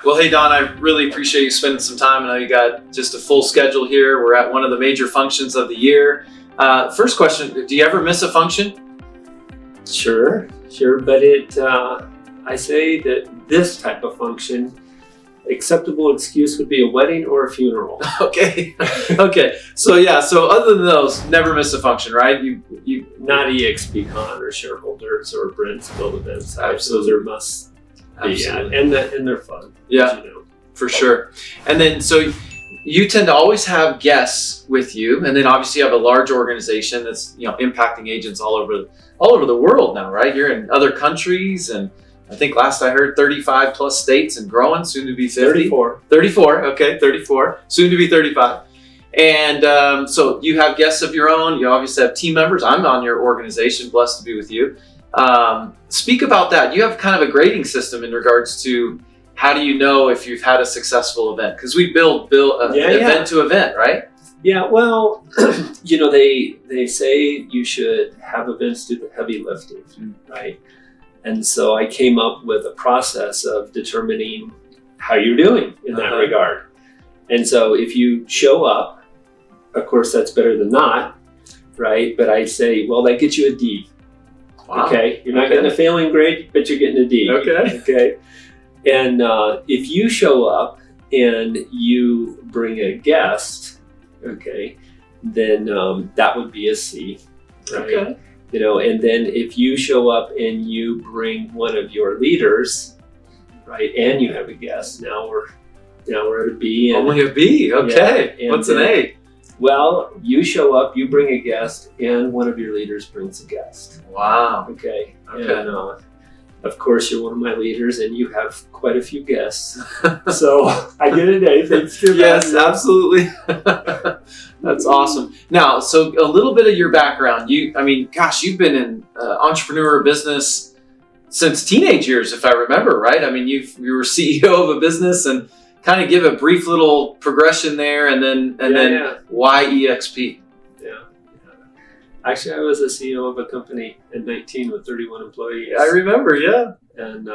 Well, hey, Don, I really appreciate you spending some time. I know you got just a full schedule here. We're at one of the major functions of the year. First question, do you ever miss a function? Sure. But I say that this type of function, acceptable excuse would be a wedding or a funeral. Okay. So other than those, never miss a function, right? You Not EXPCon or shareholders or Brent's Build events. Absolutely. Those are must. Absolutely. Yeah, and they're fun. Yeah, for sure. And then, so you tend to always have guests with you, and then obviously you have a large organization that's impacting agents all over the world now, right? You're in other countries, and I think last I heard 35 plus states and growing, soon to be 50. 34, okay, 34, soon to be 35. And so you have guests of your own. You obviously have team members. I'm on your organization, blessed to be with you. Speak about that. You have kind of a grading system in regards to how do you know if you've had a successful event? Because we build event to event, right? Yeah, well, they say you should have events do the heavy lifting, right? And so I came up with a process of determining how you're doing in that regard. And so if you show up, of course, that's better than not, right? But I say, well, that gets you a D. Wow. Okay, you're not getting a failing grade, but you're getting a D. Okay. And if you show up and you bring a guest, okay, then that would be a C. Right? Okay. And then if you show up and you bring one of your leaders, right, and you have a guest, now we're at a B. And, only a B. Okay. Yeah, what's an A? Well, you show up, you bring a guest, and one of your leaders brings a guest. Wow. Okay. And of course, you're one of my leaders, and you have quite a few guests. So I get an A. Yes, absolutely. That's awesome. Now, so a little bit of your background. You've been in entrepreneur business since teenage years, if I remember, right? I mean, you were CEO of a business, and kind of give a brief little progression there, and then why EXP? Yeah. Actually, I was a CEO of a company at 19 with 31 employees. I remember, yeah. And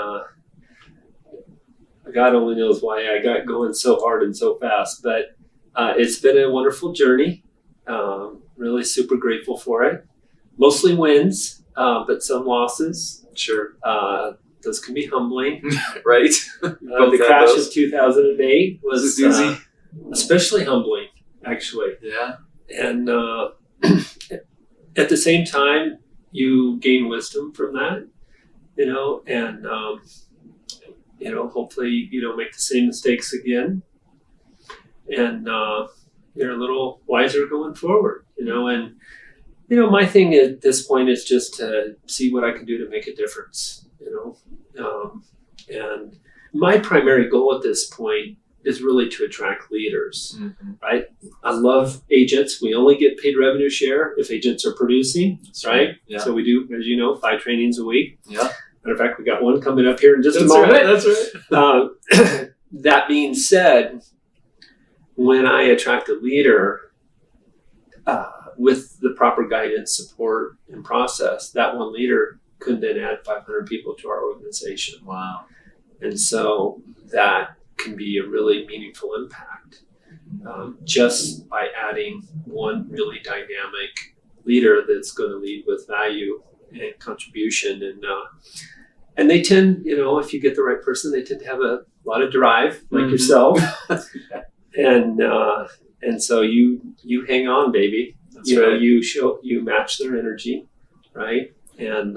God only knows why I got going so hard and so fast, but it's been a wonderful journey. Really super grateful for it. Mostly wins, but some losses. Sure. Those can be humbling. Right. The crash of 2008 was doozy. Especially humbling, actually. Yeah. And at the same time, you gain wisdom from that, and hopefully you don't make the same mistakes again, and you're a little wiser going forward, and my thing at this point is just to see what I can do to make a difference. And my primary goal at this point is really to attract leaders, right? I love agents. We only get paid revenue share if agents are producing, right? Yeah. So we do, as you know, 5 trainings a week. Yeah. Matter of fact, we got one coming up here in just a moment. Right, that's right. That being said, when I attract a leader with the proper guidance, support, and process, that one leader could then add 500 people to our organization. Wow. And so that can be a really meaningful impact just by adding one really dynamic leader that's going to lead with value and contribution. And they tend, if you get the right person, they tend to have a lot of drive, like yourself. And so you hang on, baby. That's right. You match their energy, right? And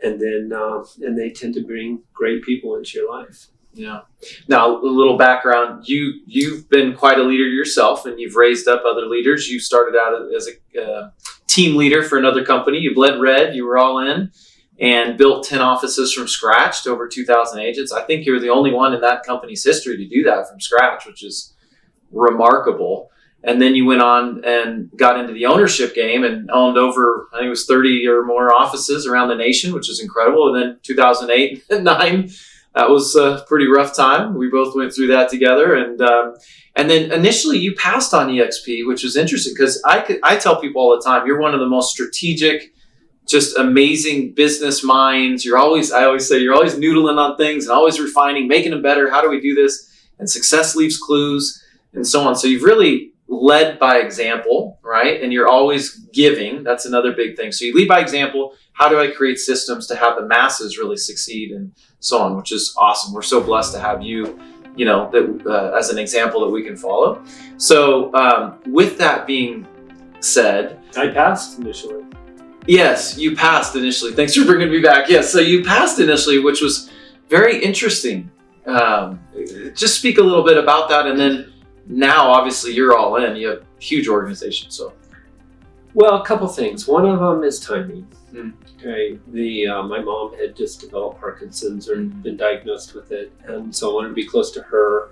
they tend to bring great people into your life. Yeah. Now, a little background. You've been quite a leader yourself, and you've raised up other leaders. You started out as a team leader for another company. You bled red. You were all in, and built 10 offices from scratch to over 2,000 agents. I think you're the only one in that company's history to do that from scratch, which is remarkable. And then you went on and got into the ownership game and owned over, I think it was 30 or more offices around the nation, which is incredible. And then 2008 and 9, that was a pretty rough time. We both went through that together. And then initially you passed on EXP, which was interesting because I tell people all the time, you're one of the most strategic just amazing business minds. I always say you're always noodling on things and always refining, making them better. How do we do this? And success leaves clues and so on. So you've really led by example, right? And you're always giving. That's another big thing. So you lead by example. How do I create systems to have the masses really succeed and so on, which is awesome. We're so blessed to have you, as an example that we can follow. So with that being said, I passed initially. Yes, you passed initially. Thanks for bringing me back. Yes, so you passed initially, which was very interesting. Just speak a little bit about that, and then now obviously you're all in. You have a huge organization. So, well, a couple things. One of them is timing. Okay, my mom had just developed Parkinson's or been diagnosed with it, and so I wanted to be close to her.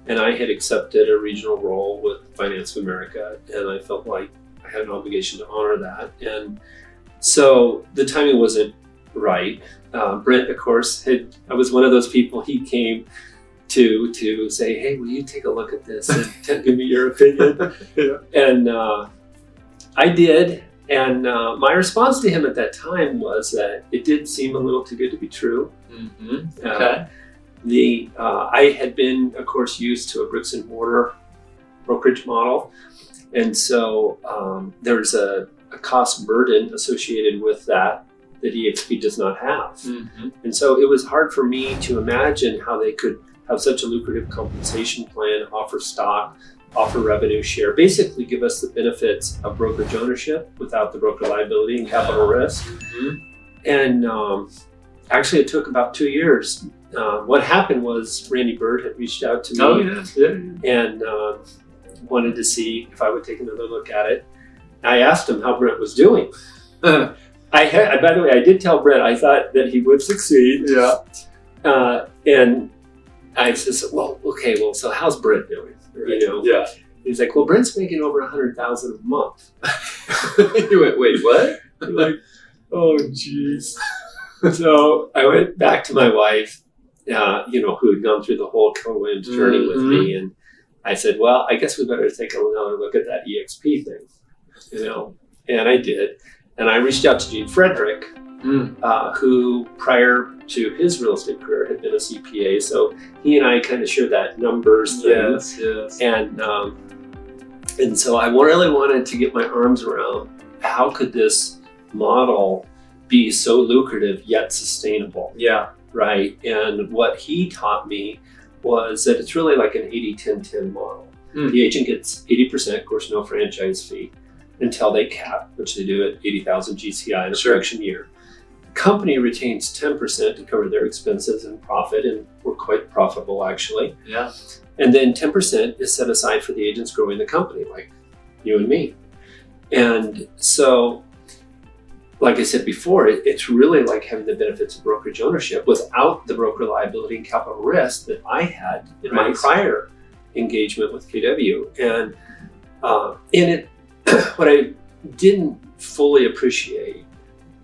And I had accepted a regional role with Finance of America, and I felt like I had an obligation to honor that. And so the timing wasn't right. Brent, of course, I was one of those people he came to say, hey, will you take a look at this and give me your opinion? Yeah. And I did. And my response to him at that time was that it did seem a little too good to be true. Mm-hmm. Okay. I had been, of course, used to a bricks and mortar brokerage model. And so there's a cost burden associated with that EXP does not have. Mm-hmm. And so it was hard for me to imagine how they could have such a lucrative compensation plan, offer stock, offer revenue share, basically give us the benefits of brokerage ownership without the broker liability and capital risk. Mm-hmm. And actually it took about 2 years. What happened was Randy Bird had reached out to me. Oh, yeah. And wanted to see if I would take another look at it. I asked him how Brent was doing. By the way, I did tell Brent I thought that he would succeed. Yeah. And I said, so how's Brent doing? Yeah. He's like, well, Brent's making over $100,000 a month. You went, wait, what? I'm like, oh, geez. So I went back to my wife, who had gone through the whole Keller Williams journey with me, and I said, well, I guess we better take another look at that EXP thing, and I did. And I reached out to Gene Frederick, who prior to his real estate career had been a CPA. So he and I kind of shared that numbers thing. Yes. And so I really wanted to get my arms around how could this model be so lucrative yet sustainable. Yeah. Right. And what he taught me was that it's really like an 80-10-10 model. The agent gets 80%, of course, no franchise fee, until they cap, which they do at 80,000 GCI in a production year. The company retains 10% to cover their expenses and profit, and we're quite profitable actually. Yeah. And then 10% is set aside for the agents growing the company, like you and me. And so, like I said before, it's really like having the benefits of brokerage ownership without the broker liability and capital risk that I had in my prior engagement with KW. And what I didn't fully appreciate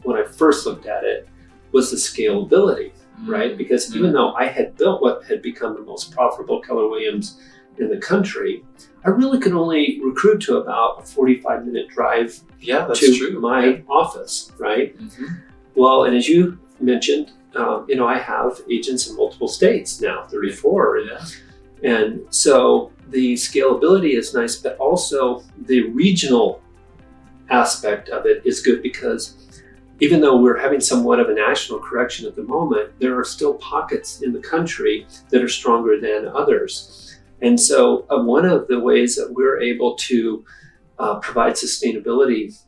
when I first looked at it was the scalability, right? Because even though I had built what had become the most profitable Keller Williams in the country, I really could only recruit to about a 45-minute drive to my office, right? Well, and as you mentioned, I have agents in multiple states now, 34. And so the scalability is nice, but also the regional aspect of it is good because even though we're having somewhat of a national correction at the moment, there are still pockets in the country that are stronger than others. And so one of the ways that we're able to provide sustainability,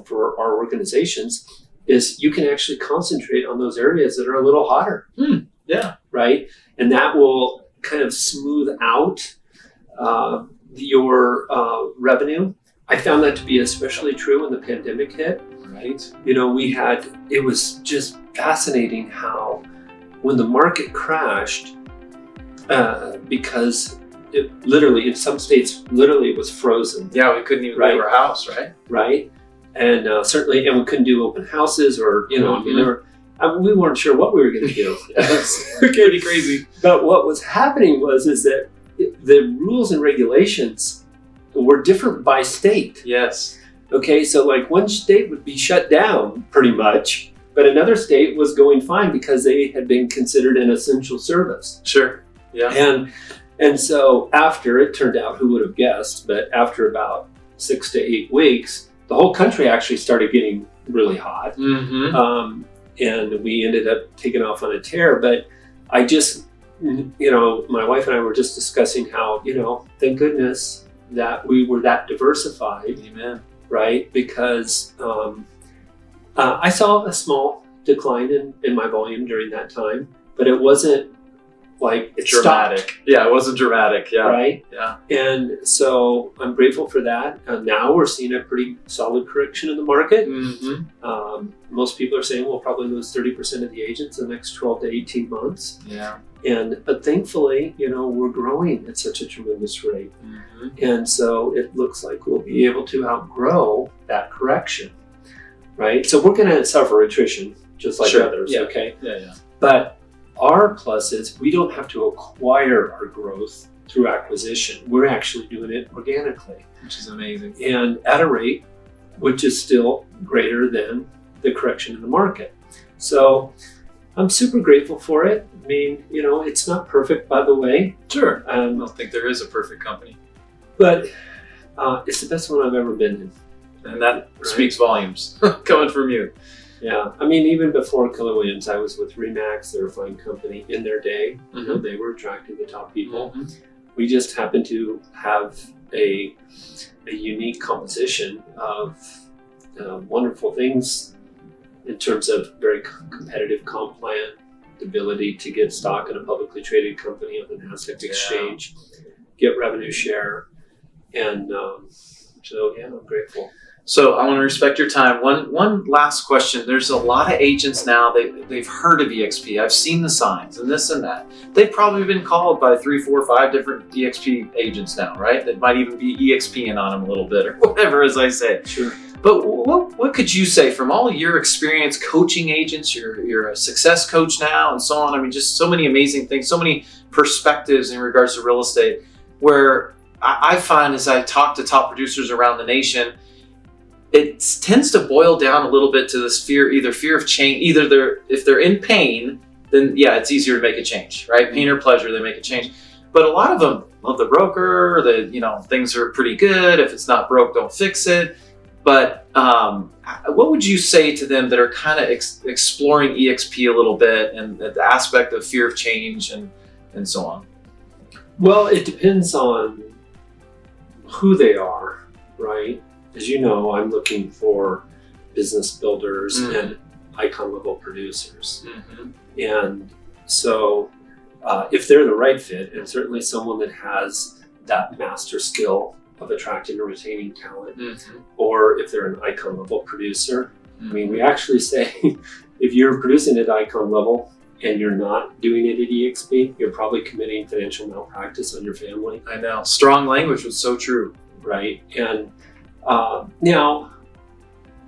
for our organizations is you can actually concentrate on those areas that are a little hotter. Yeah. Right. And that will kind of smooth out your revenue. I found that to be especially true when the pandemic hit. Right. It was just fascinating how when the market crashed, because it literally, in some states, it was frozen. Yeah, we couldn't even leave our house, right? Right. And certainly, we couldn't do open houses or, we weren't sure what we were going to do. Pretty crazy. But what was happening is that the rules and regulations were different by state. Yes. Okay, so like one state would be shut down pretty much, but another state was going fine because they had been considered an essential service. Sure. Yeah. And so after, it turned out, who would have guessed, but after about 6 to 8 weeks, the whole country actually started getting really hot. Mm-hmm. And we ended up taking off on a tear. But I just, my wife and I were just discussing how, thank goodness that we were that diversified. Amen. Right? Because I saw a small decline in my volume during that time, but it wasn't like it dramatic. Stopped. Yeah, it wasn't dramatic. Yeah. Right? Yeah. And so I'm grateful for that. Now we're seeing a pretty solid correction in the market. Mm-hmm. Most people are saying we'll probably lose 30% of the agents in the next 12 to 18 months. Yeah. But thankfully, we're growing at such a tremendous rate. Mm-hmm. And so it looks like we'll be able to outgrow that correction. Right? So we're going to suffer attrition just like others. Yeah. Okay. Yeah. But our plus is we don't have to acquire our growth through acquisition. We're actually doing it organically. Which is amazing. And at a rate which is still greater than the correction in the market. So I'm super grateful for it. I mean, it's not perfect, by the way. Sure. I don't think there is a perfect company. But it's the best one I've ever been in. And that speaks volumes coming from you. Yeah, I mean, even before Keller Williams, I was with Remax. They're a fine company in their day. Mm-hmm. They were attracting the top people. Mm-hmm. We just happened to have a unique composition of wonderful things in terms of very competitive comp plan, the ability to get stock in a publicly traded company on the NASDAQ exchange, get revenue share, and so I'm grateful. So I want to respect your time. One last question. There's a lot of agents now, they've heard of EXP. I've seen the signs and this and that. They've probably been called by 3, 4, 5 different EXP agents now, right? That might even be EXPing on them a little bit or whatever, as I say. Sure. But what could you say from all your experience coaching agents? You're a success coach now and so on. I mean, just so many amazing things, so many perspectives in regards to real estate, where I find as I talk to top producers around the nation, it tends to boil down a little bit to this fear of change. Either if they're in pain, then it's easier to make a change, right? Pain or pleasure, they make a change. But a lot of them love the broker, things are pretty good. If it's not broke, don't fix it. But what would you say to them that are kind of exploring EXP a little bit and the aspect of fear of change and so on? Well, it depends on who they are, right? As you know, I'm looking for business builders and icon level producers. Mm-hmm. And so if they're the right fit, and certainly someone that has that master skill of attracting and retaining talent, or if they're an icon level producer, I mean, we actually say if you're producing at icon level and you're not doing it at EXP, you're probably committing financial malpractice on your family. I know. Strong language was so true. Right. And now,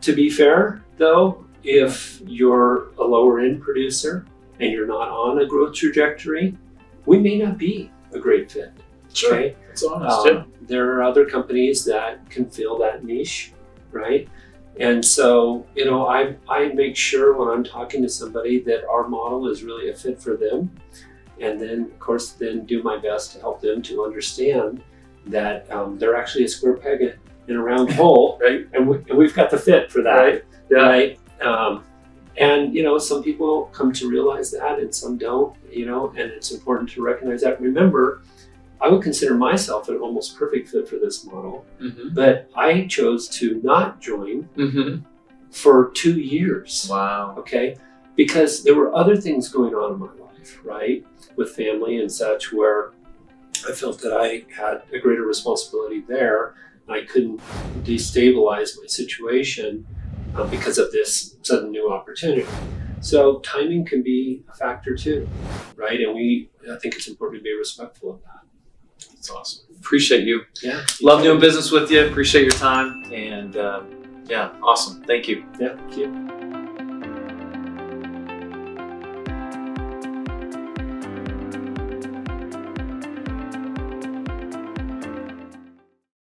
to be fair, though, if you're a lower end producer and you're not on a growth trajectory, we may not be a great fit. Sure. Okay? It's honest, There are other companies that can fill that niche, right? And so, I make sure when I'm talking to somebody that our model is really a fit for them. And then, of course, do my best to help them to understand that they're actually a square peg in a round hole, right? And we've got the fit for that, right? Yeah. Right? And some people come to realize that, and some don't. And it's important to recognize that. Remember, I would consider myself an almost perfect fit for this model, but I chose to not join for 2 years. Wow. Okay, because there were other things going on in my life, right, with family and such, where I felt that I had a greater responsibility there. I couldn't destabilize my situation because of this sudden new opportunity. So timing can be a factor too, right? And I think it's important to be respectful of that. That's awesome. Appreciate you. Yeah. Love doing business with you. Appreciate your time. And awesome. Thank you. Yeah, thank you.